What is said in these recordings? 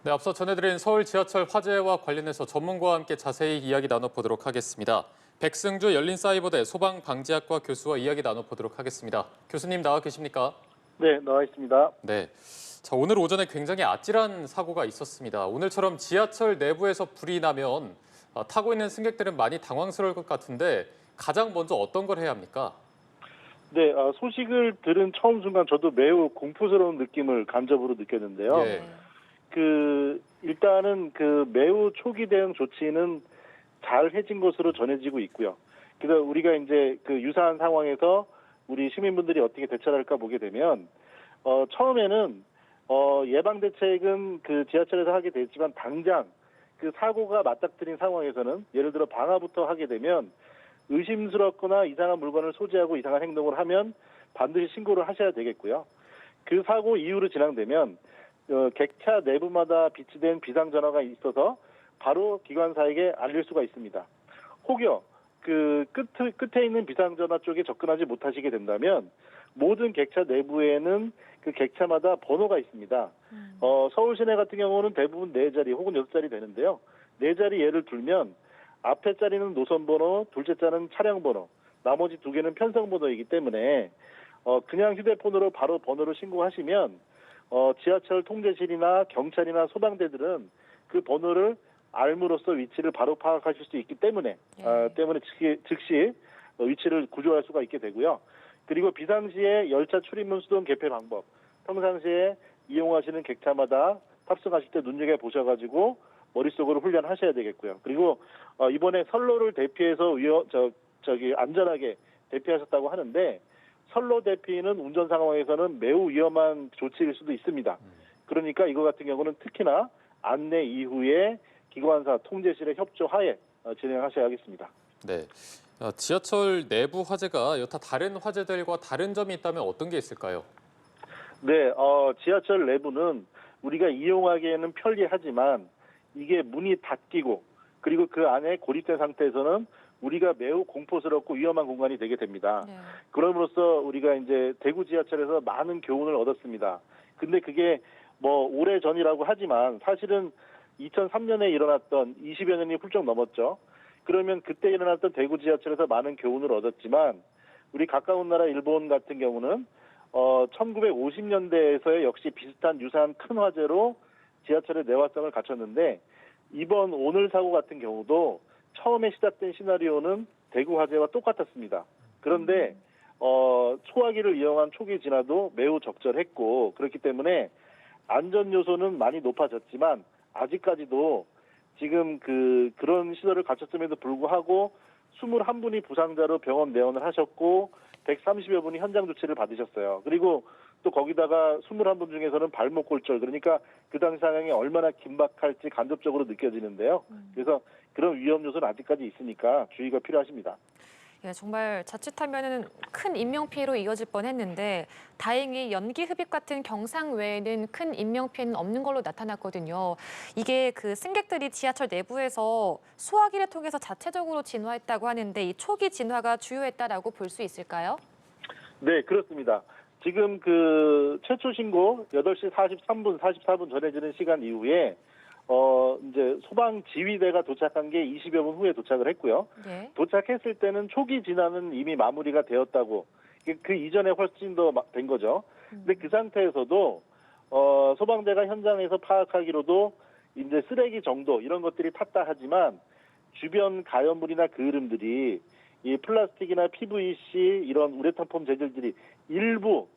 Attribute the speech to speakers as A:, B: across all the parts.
A: 네, 앞서 전해드린 서울 지하철 화재와 관련해서 전문가와 함께 자세히 이야기 나눠보도록 하겠습니다. 백승주 열린사이버대 소방방지학과 교수와 이야기 나눠보도록 하겠습니다. 교수님 나와 계십니까?
B: 네, 나와 있습니다.
A: 네. 자, 오늘 오전에 굉장히 아찔한 사고가 있었습니다. 오늘처럼 지하철 내부에서 불이 나면 타고 있는 승객들은 많이 당황스러울 것 같은데 가장 먼저 어떤 걸 해야 합니까?
B: 네, 소식을 들은 처음 순간 저도 매우 공포스러운 느낌을 간접으로 느꼈는데요.
A: 예.
B: 일단은 매우 초기 대응 조치는 잘 해진 것으로 전해지고 있고요. 그래서 우리가 이제 유사한 상황에서 우리 시민분들이 어떻게 대처를 할까 보게 되면, 처음에는, 예방 대책은 지하철에서 하게 됐지만 당장 사고가 맞닥뜨린 상황에서는 예를 들어 방화부터 하게 되면 의심스럽거나 이상한 물건을 소지하고 이상한 행동을 하면 반드시 신고를 하셔야 되겠고요. 그 사고 이후로 진행되면 객차 내부마다 비치된 비상전화가 있어서 바로 기관사에게 알릴 수가 있습니다. 혹여 끝에 있는 비상전화 쪽에 접근하지 못하시게 된다면 모든 객차 내부에는 객차마다 번호가 있습니다. 서울 시내 같은 경우는 대부분 4자리 혹은 6자리 되는데요. 4자리 예를 들면 앞에 자리는 노선번호, 둘째 자리는 차량번호, 나머지 2개는 편성번호이기 때문에 그냥 휴대폰으로 바로 번호를 신고하시면 지하철 통제실이나 경찰이나 소방대들은 그 번호를 알므로써 위치를 바로 파악하실 수 있기 때문에 즉시 위치를 구조할 수가 있게 되고요. 그리고 비상시에 열차 출입문 수동 개폐 방법, 평상시에 이용하시는 객차마다 탑승하실 때 눈여겨보셔가지고 머릿속으로 훈련하셔야 되겠고요. 그리고 이번에 선로를 대피해서 안전하게 대피하셨다고 하는데 선로 대피는 운전 상황에서는 매우 위험한 조치일 수도 있습니다. 그러니까 이거 같은 경우는 특히나 안내 이후에 기관사 통제실의 협조하에 진행하셔야겠습니다.
A: 네. 지하철 내부 화재가 여타 다른 화재들과 다른 점이 있다면 어떤 게 있을까요?
B: 네, 지하철 내부는 우리가 이용하기에는 편리하지만 이게 문이 닫히고 그리고 그 안에 고립된 상태에서는 우리가 매우 공포스럽고 위험한 공간이 되게 됩니다.
C: 네.
B: 그럼으로써 우리가 이제 대구 지하철에서 많은 교훈을 얻었습니다. 근데 그게 뭐 오래 전이라고 하지만 사실은 2003년에 일어났던 20여 년이 훌쩍 넘었죠. 그러면 그때 일어났던 대구 지하철에서 많은 교훈을 얻었지만 우리 가까운 나라 일본 같은 경우는 1950년대에서의 역시 비슷한 유사한 큰 화재로 지하철의 내화성을 갖췄는데 이번 오늘 사고 같은 경우도 처음에 시작된 시나리오는 대구 화재와 똑같았습니다. 그런데 소화기를 이용한 초기 진화도 매우 적절했고 그렇기 때문에 안전 요소는 많이 높아졌지만 아직까지도 지금 그런 시설을 갖췄음에도 불구하고 21분이 부상자로 병원 내원을 하셨고 130여 분이 현장 조치를 받으셨어요. 그리고 또 거기다가 21분 중에서는 발목 골절, 그러니까 그 당시 상황이 얼마나 긴박할지 간접적으로 느껴지는데요. 그래서 그런 위험 요소는 아직까지 있으니까 주의가 필요하십니다.
C: 예, 정말 자칫하면은 큰 인명피해로 이어질 뻔했는데 다행히 연기 흡입 같은 경상 외에는 큰 인명피해는 없는 걸로 나타났거든요. 이게 승객들이 지하철 내부에서 소화기를 통해서 자체적으로 진화했다고 하는데 이 초기 진화가 주요했다라고 볼 수 있을까요?
B: 네, 그렇습니다. 지금 최초 신고 8시 43분, 44분 전해지는 시간 이후에 이제 소방 지휘대가 도착한 게 20여 분 후에 도착을 했고요.
C: 네.
B: 도착했을 때는 초기 진화는 이미 마무리가 되었다고 그 이전에 훨씬 더 된 거죠. 근데 그 상태에서도 소방대가 현장에서 파악하기로도 이제 쓰레기 정도 이런 것들이 탔다 하지만 주변 가연물이나 그을음들이 이 플라스틱이나 PVC 이런 우레탄 폼 재질들이 일부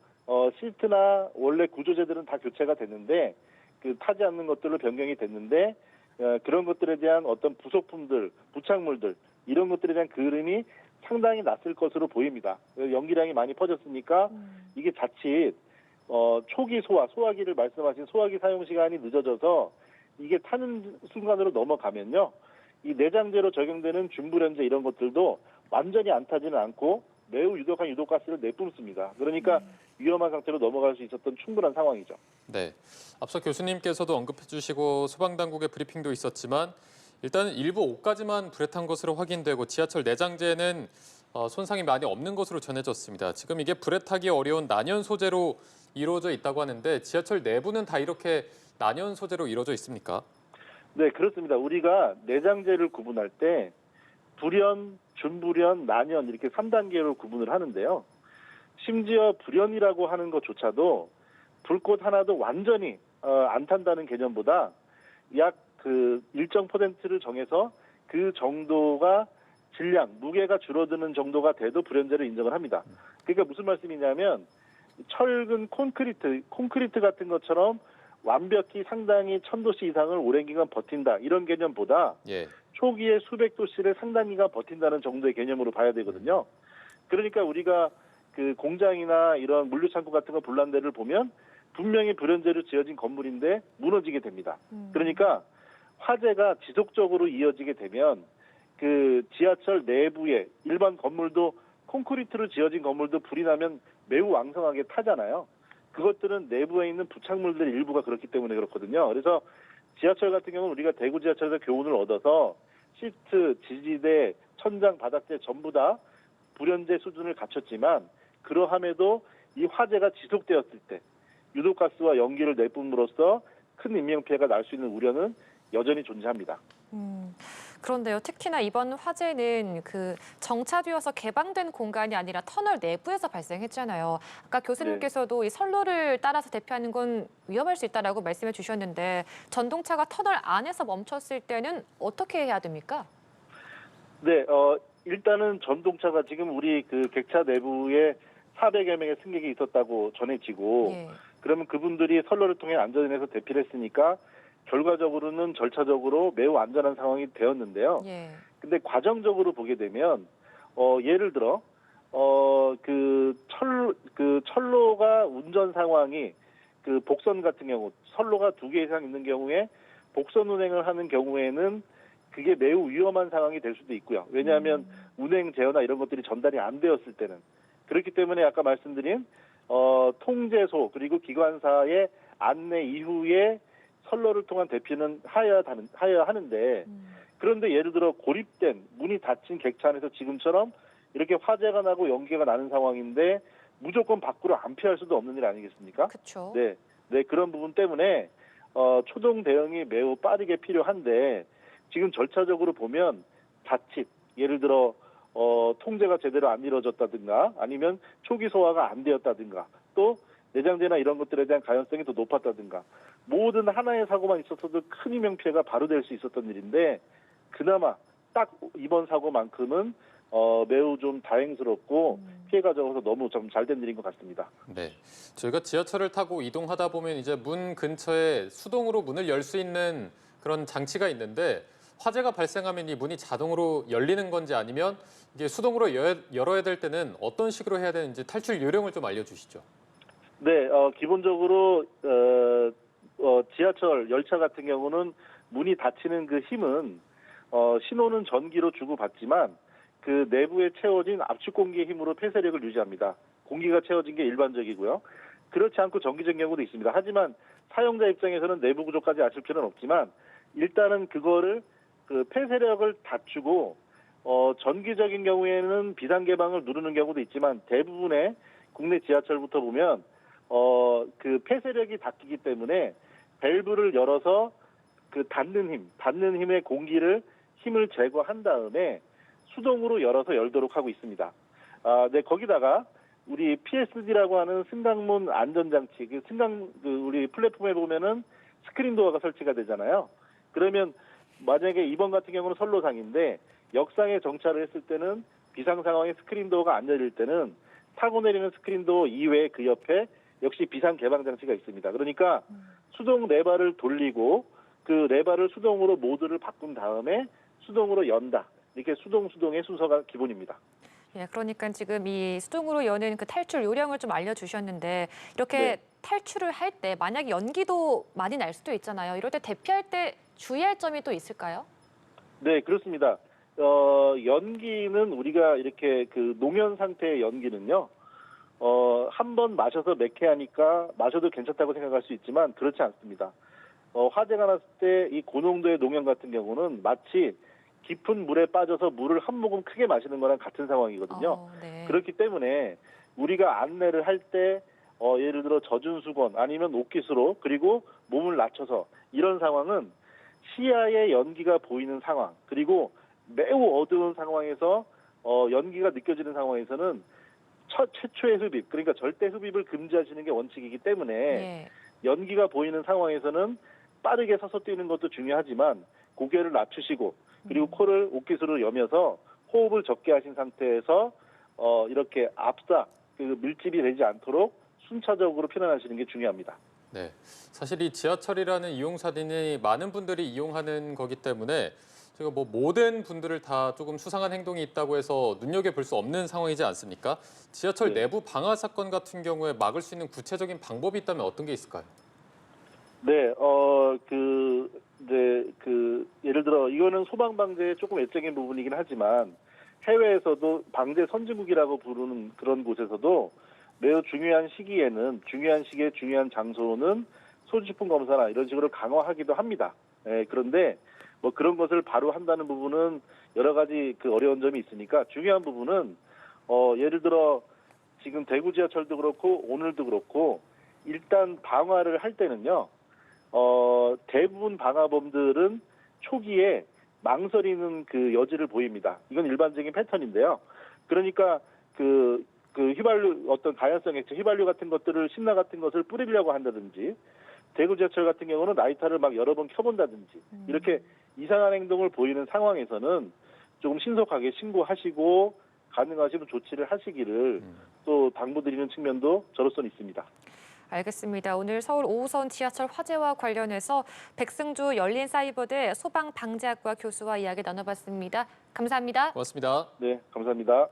B: 시트나 원래 구조재들은 다 교체가 됐는데 타지 않는 것들로 변경이 됐는데 그런 것들에 대한 어떤 부속품들, 부착물들 이런 것들에 대한 그을음이 상당히 났을 것으로 보입니다. 연기량이 많이 퍼졌으니까 이게 자칫 초기 소화기를 말씀하신 소화기 사용 시간이 늦어져서 이게 타는 순간으로 넘어가면요. 이 내장재로 적용되는 준불연제 이런 것들도 완전히 안 타지는 않고 매우 유독한 유독가스를 내뿜습니다. 그러니까 위험한 상태로 넘어갈 수 있었던 충분한 상황이죠.
A: 네. 앞서 교수님께서도 언급해 주시고 소방당국의 브리핑도 있었지만 일단 일부 옷까지만 불에 탄 것으로 확인되고 지하철 내장재는 손상이 많이 없는 것으로 전해졌습니다. 지금 이게 불에 타기 어려운 난연 소재로 이루어져 있다고 하는데 지하철 내부는 다 이렇게 난연 소재로 이루어져 있습니까?
B: 네, 그렇습니다. 우리가 내장재를 구분할 때 불연, 준불연, 난연 이렇게 3단계로 구분을 하는데요. 심지어 불연이라고 하는 것조차도 불꽃 하나도 완전히 안 탄다는 개념보다 약 그 일정 퍼센트를 정해서 그 정도가 질량, 무게가 줄어드는 정도가 돼도 불연제를 인정을 합니다. 그러니까 무슨 말씀이냐면 철근 콘크리트 같은 것처럼 완벽히 상당히 1000도씨 이상을 오랜 기간 버틴다 이런 개념보다
A: 예.
B: 초기에 수백 도씨를 상당 기간 버틴다는 정도의 개념으로 봐야 되거든요. 그러니까 우리가 그 공장이나 이런 물류창고 같은 거 불난 데를 보면 분명히 불연제로 지어진 건물인데 무너지게 됩니다. 그러니까 화재가 지속적으로 이어지게 되면 그 지하철 내부에 일반 건물도 콘크리트로 지어진 건물도 불이 나면 매우 왕성하게 타잖아요. 그것들은 내부에 있는 부착물들 일부가 그렇기 때문에 그렇거든요. 그래서 지하철 같은 경우는 우리가 대구 지하철에서 교훈을 얻어서 시트, 지지대, 천장, 바닥재 전부 다 불연제 수준을 갖췄지만 그러함에도 이 화재가 지속되었을 때 유독가스와 연기를 내뿜으로써 큰 인명피해가 날 수 있는 우려는 여전히 존재합니다.
C: 그런데요, 특히나 이번 화재는 그 정차되어서 개방된 공간이 아니라 터널 내부에서 발생했잖아요. 아까 교수님께서도 이 선로를 따라서 대피하는 건 위험할 수 있다라고 말씀해 주셨는데 전동차가 터널 안에서 멈췄을 때는 어떻게 해야 됩니까?
B: 네, 일단은 전동차가 지금 우리 그 객차 내부에 400여 명의 승객이 있었다고 전해지고
C: 예.
B: 그러면 그분들이 선로를 통해 안전에서 대피를 했으니까 결과적으로는 절차적으로 매우 안전한 상황이 되었는데요.
C: 예.
B: 근데 과정적으로 보게 되면 예를 들어 그 철로가 운전 상황이 그 복선 같은 경우 선로가 2개 이상 있는 경우에 복선 운행을 하는 경우에는 그게 매우 위험한 상황이 될 수도 있고요. 왜냐하면 운행 제어나 이런 것들이 전달이 안 되었을 때는 그렇기 때문에 아까 말씀드린 통제소 그리고 기관사의 안내 이후에 선로를 통한 대피는 하여야 하는데 그런데 예를 들어 고립된 문이 닫힌 객차 안에서 지금처럼 이렇게 화재가 나고 연기가 나는 상황인데 무조건 밖으로 안 피할 수도 없는 일 아니겠습니까?
C: 그렇죠.
B: 네, 그런 부분 때문에 초동 대응이 매우 빠르게 필요한데 지금 절차적으로 보면 자칫 예를 들어 통제가 제대로 안 이루어졌다든가 아니면 초기 소화가 안 되었다든가 또 내장재나 이런 것들에 대한 가연성이 더 높았다든가 모든 하나의 사고만 있었어도 큰 인명피해가 바로 될 수 있었던 일인데 그나마 딱 이번 사고만큼은 매우 좀 다행스럽고 피해가 적어서 너무 좀 잘 된 일인 것 같습니다.
A: 네. 저희가 지하철을 타고 이동하다 보면 이제 문 근처에 수동으로 문을 열 수 있는 그런 장치가 있는데 화재가 발생하면 이 문이 자동으로 열리는 건지 아니면 이게 수동으로 열어야 될 때는 어떤 식으로 해야 되는지 탈출 요령을 좀 알려주시죠.
B: 네, 기본적으로 지하철 열차 같은 경우는 문이 닫히는 그 힘은 신호는 전기로 주고받지만 그 내부에 채워진 압축 공기의 힘으로 폐쇄력을 유지합니다. 공기가 채워진 게 일반적이고요. 그렇지 않고 전기적 경우도 있습니다. 하지만 사용자 입장에서는 내부 구조까지 아실 필요는 없지만 일단은 그거를 그 폐쇄력을 낮추고 전기적인 경우에는 비상 개방을 누르는 경우도 있지만 대부분의 국내 지하철부터 보면 그 폐쇄력이 닫히기 때문에 밸브를 열어서 그 닫는 힘의 힘을 제거한 다음에 수동으로 열어서 열도록 하고 있습니다. 네, 거기다가 우리 PSD라고 하는 승강문 안전장치, 우리 플랫폼에 보면은 스크린 도어가 설치가 되잖아요. 그러면 만약에 이번 같은 경우는 선로상인데 역상에 정차를 했을 때는 비상 상황에 스크린 도어가 안 열릴 때는 타고 내리는 스크린 도어 이외에 그 옆에 역시 비상 개방 장치가 있습니다. 그러니까 수동 레버를 돌리고 그 레버를 수동으로 모드를 바꾼 다음에 수동으로 연다. 이렇게 수동의 순서가 기본입니다.
C: 예, 그러니까 지금 이 수동으로 여는 그 탈출 요령을 좀 알려주셨는데 이렇게
B: 네.
C: 탈출을 할 때 만약에 연기도 많이 날 수도 있잖아요. 이럴 때 대피할 때 주의할 점이 또 있을까요?
B: 네, 그렇습니다. 연기는 우리가 이렇게 그 노면 상태의 연기는요. 한 번 마셔서 매캐하니까 마셔도 괜찮다고 생각할 수 있지만 그렇지 않습니다. 화재가 났을 때 이 고농도의 농연 같은 경우는 마치 깊은 물에 빠져서 물을 한 모금 크게 마시는 거랑 같은 상황이거든요.
C: 네.
B: 그렇기 때문에 우리가 안내를 할 때 예를 들어 젖은 수건 아니면 옥기수로 그리고 몸을 낮춰서 이런 상황은 시야에 연기가 보이는 상황 그리고 매우 어두운 상황에서 연기가 느껴지는 상황에서는 최초의 흡입 그러니까 절대 흡입을 금지하시는 게 원칙이기 때문에
C: 예.
B: 연기가 보이는 상황에서는 빠르게 서서 뛰는 것도 중요하지만 고개를 낮추시고 그리고 코를 옥기수로 여며서 호흡을 적게 하신 상태에서 이렇게 그 밀집이 되지 않도록 순차적으로 편안하시는 게 중요합니다.
A: 네, 사실 이 지하철이라는 이용사들이 많은 분들이 이용하는 거기 때문에 제가 뭐 모든 분들을 다 조금 수상한 행동이 있다고 해서 눈여겨볼 수 없는 상황이지 않습니까? 지하철
B: 네.
A: 내부 방화 사건 같은 경우에 막을 수 있는 구체적인 방법이 있다면 어떤 게 있을까요?
B: 네, 예를 들어 이거는 소방방재의 조금 외적인 부분이긴 하지만 해외에서도 방재 선진국이라고 부르는 그런 곳에서도 매우 중요한 시기에 중요한 장소는 소지품 검사나 이런 식으로 강화하기도 합니다. 그런데 뭐 그런 것을 바로 한다는 부분은 여러 가지 그 어려운 점이 있으니까 중요한 부분은 예를 들어 지금 대구 지하철도 그렇고 오늘도 그렇고 일단 방화를 할 때는요. 대부분 방화범들은 초기에 망설이는 그 여지를 보입니다. 이건 일반적인 패턴인데요. 그러니까 그 휘발유 어떤 가연성 액체 휘발유 같은 것들을 신나 같은 것을 뿌리려고 한다든지 대구 지하철 같은 경우는 라이터를 막 여러 번 켜본다든지 이렇게 이상한 행동을 보이는 상황에서는 조금 신속하게 신고하시고 가능하시면 조치를 하시기를 또 당부드리는 측면도 저로서는 있습니다.
C: 알겠습니다. 오늘 서울 5호선 지하철 화재와 관련해서 백승주 열린사이버대 소방방재학과 교수와 이야기 나눠봤습니다. 감사합니다.
A: 고맙습니다.
B: 네, 감사합니다.